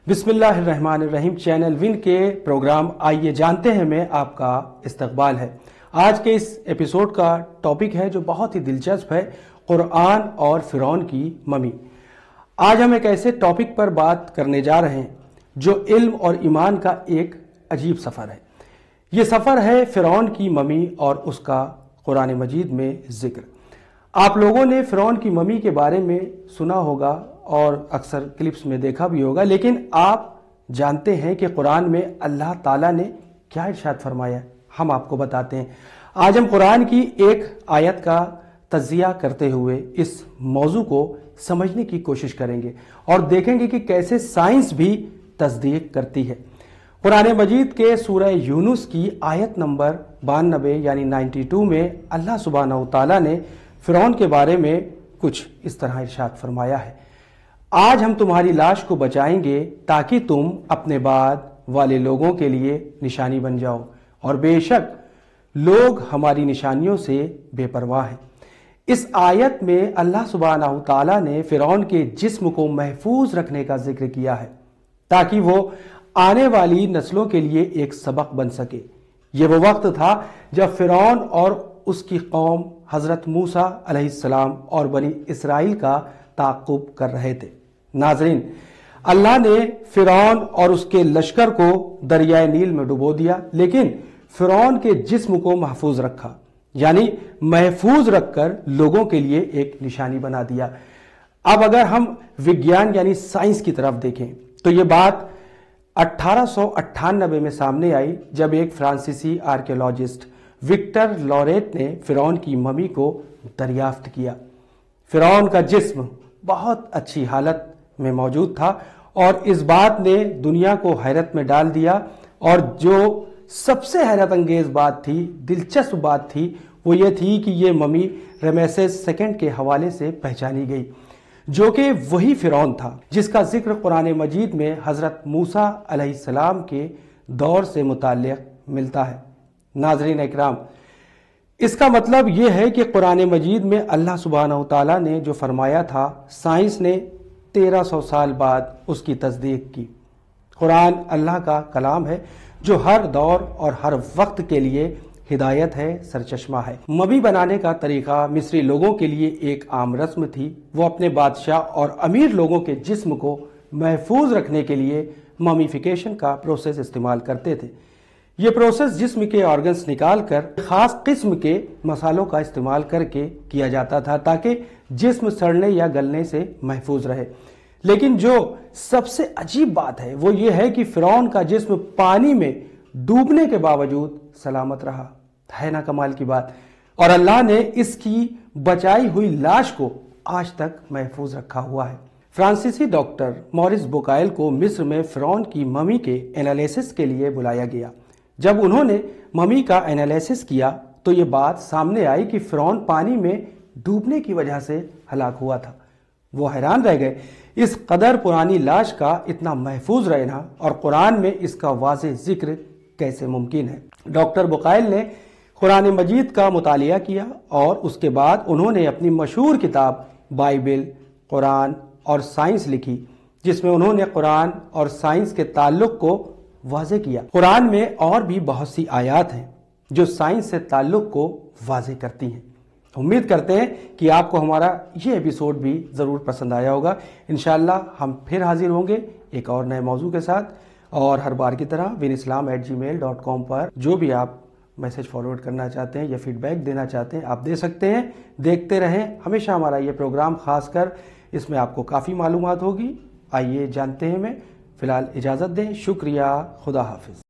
بسم اللہ الرحمن الرحیم چینل ون کے پروگرام آئیے جانتے ہیں میں آپ کا استقبال ہے۔ آج کے اس ایپیسوڈ کا ٹاپک ہے جو بہت ہی دلچسپ ہے، قرآن اور فرعون کی ممی۔ آج ہم ایک ایسے ٹاپک پر بات کرنے جا رہے ہیں جو علم اور ایمان کا ایک عجیب سفر ہے۔ یہ سفر ہے فرعون کی ممی اور اس کا قرآن مجید میں ذکر۔ آپ لوگوں نے فرعون کی ممی کے بارے میں سنا ہوگا اور اکثر کلپس میں دیکھا بھی ہوگا، لیکن آپ جانتے ہیں کہ قرآن میں اللہ تعالیٰ نے کیا ارشاد فرمایا ہے؟ ہم آپ کو بتاتے ہیں۔ آج ہم قرآن کی ایک آیت کا تجزیہ کرتے ہوئے اس موضوع کو سمجھنے کی کوشش کریں گے اور دیکھیں گے کہ کیسے سائنس بھی تصدیق کرتی ہے۔ قرآن مجید کے سورہ یونس کی آیت نمبر 92 یعنی 92 میں اللہ سبحانہ و تعالیٰ نے فرعون کے بارے میں کچھ اس طرح ارشاد فرمایا ہے: آج ہم تمہاری لاش کو بچائیں گے تاکہ تم اپنے بعد والے لوگوں کے لیے نشانی بن جاؤ، اور بے شک لوگ ہماری نشانیوں سے بے پرواہ ہیں۔ اس آیت میں اللہ سبحانہ و تعالیٰ نے فرعون کے جسم کو محفوظ رکھنے کا ذکر کیا ہے تاکہ وہ آنے والی نسلوں کے لیے ایک سبق بن سکے۔ یہ وہ وقت تھا جب فرعون اور اس کی قوم حضرت موسیٰ علیہ السلام اور بنی اسرائیل کا تعاقب کر رہے تھے۔ ناظرین، اللہ نے فرعون اور اس کے لشکر کو دریائے نیل میں ڈبو دیا، لیکن فرعون کے جسم کو محفوظ رکھا، یعنی محفوظ رکھ کر لوگوں کے لیے ایک نشانی بنا دیا۔ اب اگر ہم وگیان یعنی سائنس کی طرف دیکھیں تو یہ بات 1898 میں سامنے آئی جب ایک فرانسیسی آرکیولوجسٹ وکٹر لوریٹ نے فرعون کی ممی کو دریافت کیا۔ فرعون کا جسم بہت اچھی حالت میں موجود تھا اور اس بات نے دنیا کو حیرت میں ڈال دیا، اور جو سب سے حیرت انگیز بات تھی، دلچسپ بات تھی، وہ یہ تھی کہ یہ ممی رمیسیس سیکنڈ کے حوالے سے پہچانی گئی، جو کہ وہی فرعون تھا جس کا ذکر قرآن مجید میں حضرت موسیٰ علیہ السلام کے دور سے متعلق ملتا ہے۔ ناظرین اکرام، اس کا مطلب یہ ہے کہ قرآن مجید میں اللہ سبحانہ و تعالیٰ نے جو فرمایا تھا، سائنس نے 1300 سال بعد اس کی تصدیق کی۔ قرآن اللہ کا کلام ہے جو ہر دور اور ہر وقت کے لیے ہدایت ہے، سرچشمہ ہے۔ ممی بنانے کا طریقہ مصری لوگوں کے لیے ایک عام رسم تھی۔ وہ اپنے بادشاہ اور امیر لوگوں کے جسم کو محفوظ رکھنے کے لیے ممیفیکیشن کا پروسیس استعمال کرتے تھے۔ یہ پروسیس جسم کے آرگنز نکال کر خاص قسم کے مسالوں کا استعمال کر کے کیا جاتا تھا تاکہ جسم سڑنے یا گلنے سے محفوظ رہے۔ لیکن جو سب سے عجیب بات ہے وہ یہ ہے کہ فرعون کا جسم پانی میں ڈوبنے کے باوجود سلامت رہا۔ ہے نا کمال کی بات؟ اور اللہ نے اس کی بچائی ہوئی لاش کو آج تک محفوظ رکھا ہوا ہے۔ فرانسیسی ڈاکٹر مورس بوکائل کو مصر میں فرعون کی ممی کے انالیسس کے لیے بلایا گیا۔ جب انہوں نے ممی کا انالیسس کیا تو یہ بات سامنے آئی کہ فرعون پانی میں ڈوبنے کی وجہ سے ہلاک ہوا تھا۔ وہ حیران رہ گئے، اس قدر پرانی لاش کا اتنا محفوظ رہنا اور قرآن میں اس کا واضح ذکر کیسے ممکن ہے۔ ڈاکٹر بوکائل نے قرآن مجید کا مطالعہ کیا اور اس کے بعد انہوں نے اپنی مشہور کتاب بائبل، قرآن اور سائنس لکھی، جس میں انہوں نے قرآن اور سائنس کے تعلق کو واضح کیا۔ قرآن میں اور بھی بہت سی آیات ہیں جو سائنس سے تعلق کو واضح کرتی ہیں۔ امید کرتے ہیں کہ آپ کو ہمارا یہ ایپیسوڈ بھی ضرور پسند آیا ہوگا۔ انشاءاللہ ہم پھر حاضر ہوں گے ایک اور نئے موضوع کے ساتھ، اور ہر بار کی طرح winislam@gmail.com پر جو بھی آپ میسج فارورڈ کرنا چاہتے ہیں یا فیڈ بیک دینا چاہتے ہیں آپ دے سکتے ہیں۔ دیکھتے رہیں ہمیشہ ہمارا یہ پروگرام، خاص کر اس میں آپ کو کافی معلومات ہوگی۔ آئیے جانتے ہیں میں، فی الحال اجازت دیں، شکریہ، خدا حافظ۔